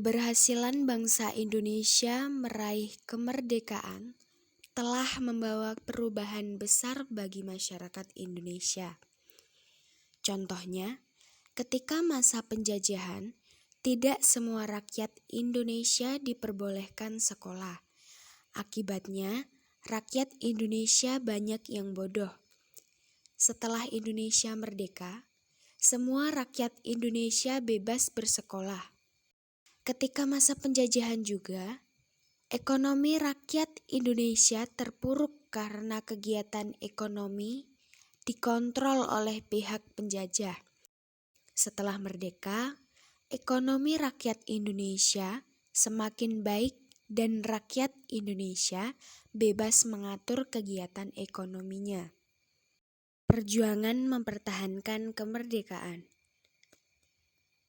Keberhasilan bangsa Indonesia meraih kemerdekaan telah membawa perubahan besar bagi masyarakat Indonesia. Contohnya, ketika masa penjajahan, tidak semua rakyat Indonesia diperbolehkan sekolah. Akibatnya, rakyat Indonesia banyak yang bodoh. Setelah Indonesia merdeka, semua rakyat Indonesia bebas bersekolah. Ketika masa penjajahan juga, ekonomi rakyat Indonesia terpuruk karena kegiatan ekonomi dikontrol oleh pihak penjajah. Setelah merdeka, ekonomi rakyat Indonesia semakin baik dan rakyat Indonesia bebas mengatur kegiatan ekonominya. Perjuangan mempertahankan kemerdekaan.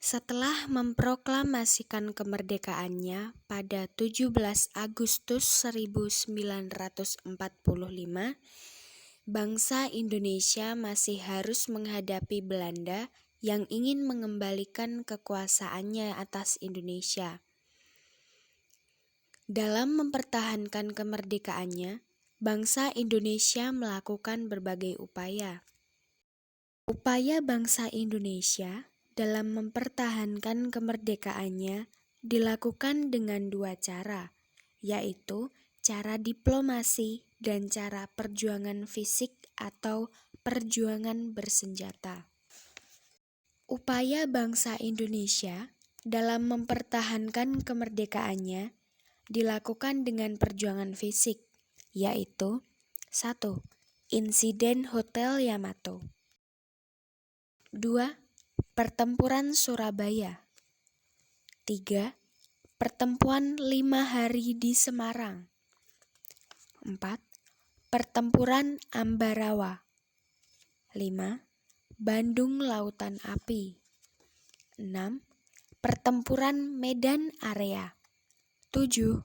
Setelah memproklamasikan kemerdekaannya pada 17 Agustus 1945, bangsa Indonesia masih harus menghadapi Belanda yang ingin mengembalikan kekuasaannya atas Indonesia. Dalam mempertahankan kemerdekaannya, bangsa Indonesia melakukan berbagai upaya. Upaya bangsa Indonesia dalam mempertahankan kemerdekaannya dilakukan dengan dua cara, yaitu cara diplomasi dan cara perjuangan fisik atau perjuangan bersenjata. Upaya bangsa Indonesia dalam mempertahankan kemerdekaannya dilakukan dengan perjuangan fisik, yaitu 1. Insiden Hotel Yamato. 2. Pertempuran Surabaya. 3. Pertempuran 5 hari di Semarang. 4. Pertempuran Ambarawa. 5. Bandung Lautan Api. 6. Pertempuran Medan Area. 7.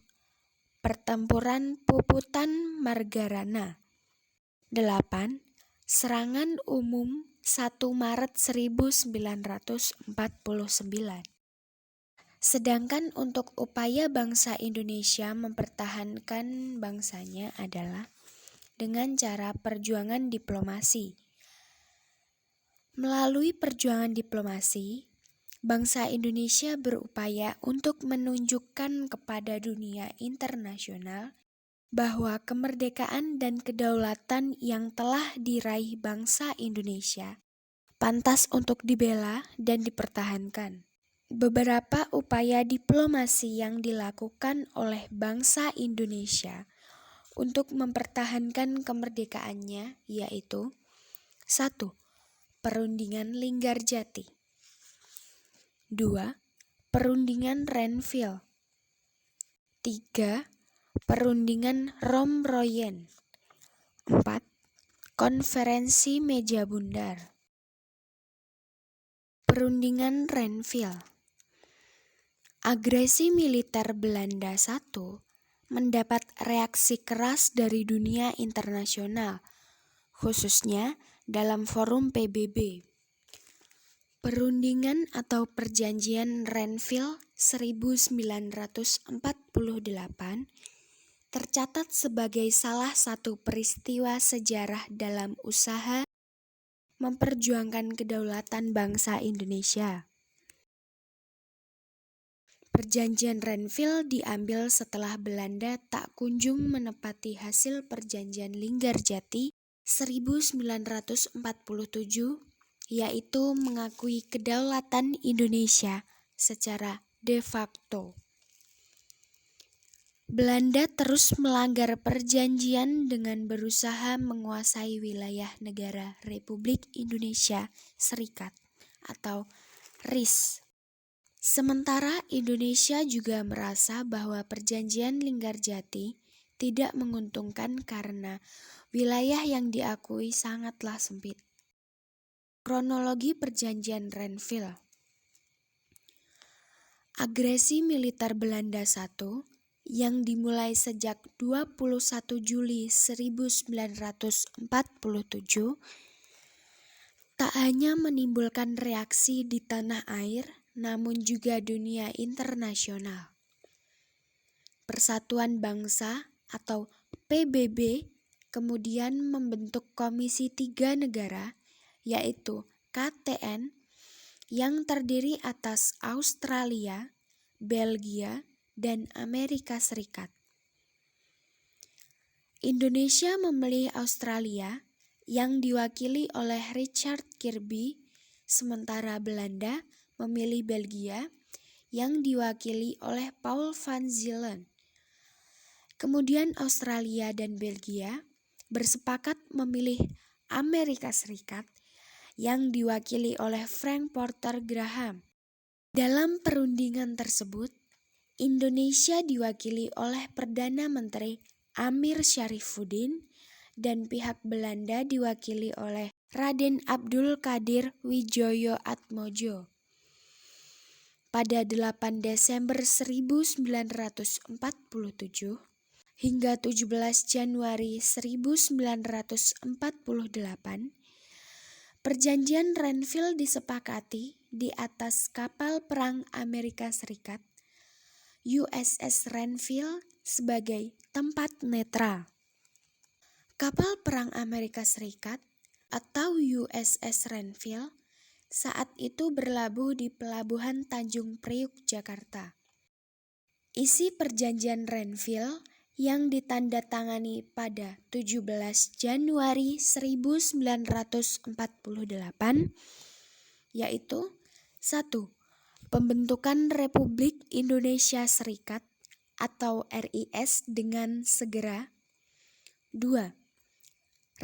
Pertempuran Puputan Margarana. 8. Serangan Umum 1 Maret 1949. Sedangkan untuk upaya bangsa Indonesia mempertahankan bangsanya adalah dengan cara perjuangan diplomasi. Melalui perjuangan diplomasi, bangsa Indonesia berupaya untuk menunjukkan kepada dunia internasional bahwa kemerdekaan dan kedaulatan yang telah diraih bangsa Indonesia pantas untuk dibela dan dipertahankan. Beberapa upaya diplomasi yang dilakukan oleh bangsa Indonesia untuk mempertahankan kemerdekaannya yaitu 1. Perundingan Linggarjati. 2. Perundingan Renville. 3. Perundingan Romroyen. 4. Konferensi Meja Bundar. Perundingan Renville. Agresi militer Belanda I mendapat reaksi keras dari dunia internasional, khususnya dalam forum PBB. Perundingan atau Perjanjian Renville 1948 tercatat sebagai salah satu peristiwa sejarah dalam usaha memperjuangkan kedaulatan bangsa Indonesia. Perjanjian Renville diambil setelah Belanda tak kunjung menepati hasil Perjanjian Linggarjati 1947, yaitu mengakui kedaulatan Indonesia secara de facto. Belanda terus melanggar perjanjian dengan berusaha menguasai wilayah negara Republik Indonesia Serikat atau RIS. Sementara Indonesia juga merasa bahwa perjanjian Linggarjati tidak menguntungkan karena wilayah yang diakui sangatlah sempit. Kronologi Perjanjian Renville. Agresi militer Belanda I yang dimulai sejak 21 Juli 1947 tak hanya menimbulkan reaksi di tanah air, namun juga dunia internasional. Persatuan Bangsa atau PBB kemudian membentuk Komisi 3 Negara, yaitu KTN, yang terdiri atas Australia, Belgia, dan Amerika Serikat. Indonesia memilih Australia yang diwakili oleh Richard Kirby, sementara Belanda memilih Belgia yang diwakili oleh Paul van Zielen. Kemudian Australia dan Belgia bersepakat memilih Amerika Serikat yang diwakili oleh Frank Porter Graham. Dalam perundingan tersebut, Indonesia diwakili oleh Perdana Menteri Amir Syarifuddin dan pihak Belanda diwakili oleh Raden Abdul Qadir Widjojo Atmojo. Pada 8 Desember 1947 hingga 17 Januari 1948, Perjanjian Renville disepakati di atas kapal perang Amerika Serikat, USS Renville, sebagai tempat netral. Kapal perang Amerika Serikat atau USS Renville saat itu berlabuh di Pelabuhan Tanjung Priuk, Jakarta. Isi Perjanjian Renville yang ditandatangani pada 17 Januari 1948 yaitu 1. Pembentukan Republik Indonesia Serikat atau RIS dengan segera. 2.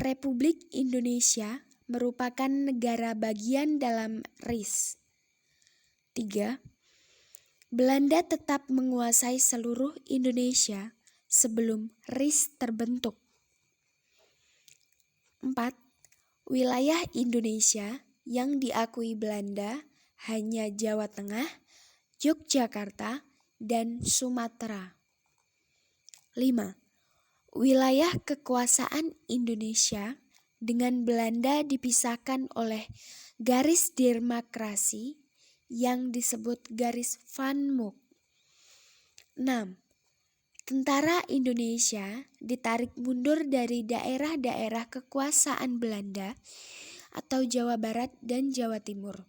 Republik Indonesia merupakan negara bagian dalam RIS. 3. Belanda tetap menguasai seluruh Indonesia sebelum RIS terbentuk. 4. Wilayah Indonesia yang diakui Belanda hanya Jawa Tengah, Yogyakarta, dan Sumatera. 5. Wilayah kekuasaan Indonesia dengan Belanda dipisahkan oleh garis demarkasi yang disebut garis Van Mook. 6. Tentara Indonesia ditarik mundur dari daerah-daerah kekuasaan Belanda atau Jawa Barat dan Jawa Timur.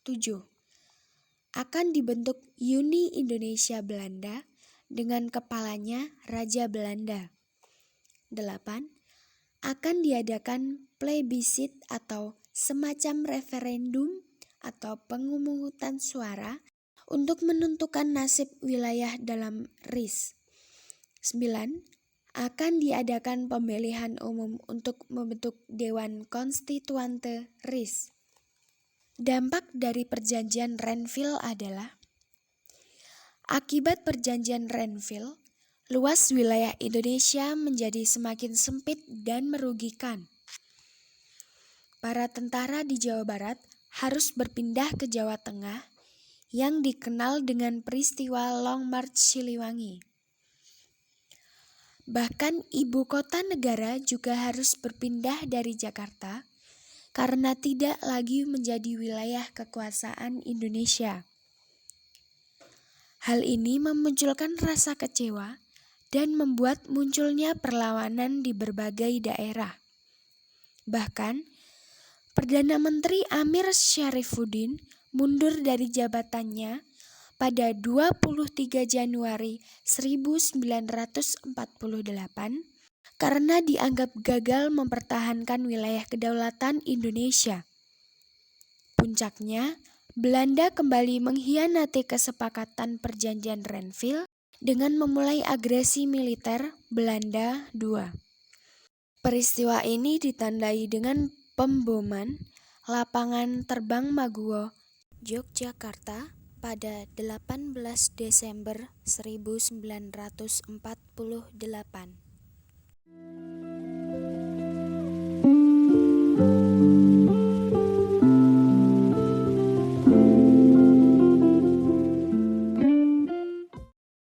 7. Akan dibentuk Uni Indonesia Belanda dengan kepalanya Raja Belanda. 8. Akan diadakan plebisit atau semacam referendum atau pemungutan suara untuk menentukan nasib wilayah dalam RIS. 9. Akan diadakan pemilihan umum untuk membentuk Dewan Konstituante RIS. Dampak dari Perjanjian Renville adalah: akibat Perjanjian Renville, luas wilayah Indonesia menjadi semakin sempit dan merugikan. Para tentara di Jawa Barat harus berpindah ke Jawa Tengah yang dikenal dengan peristiwa Long March Siliwangi. Bahkan ibu kota negara juga harus berpindah dari Jakarta karena tidak lagi menjadi wilayah kekuasaan Indonesia. Hal ini memunculkan rasa kecewa dan membuat munculnya perlawanan di berbagai daerah. Bahkan, Perdana Menteri Amir Syarifuddin mundur dari jabatannya pada 23 Januari 1948 karena dianggap gagal mempertahankan wilayah kedaulatan Indonesia. Puncaknya, Belanda kembali mengkhianati kesepakatan Perjanjian Renville dengan memulai agresi militer Belanda II. Peristiwa ini ditandai dengan pemboman lapangan terbang Maguwo, Yogyakarta pada 18 Desember 1948.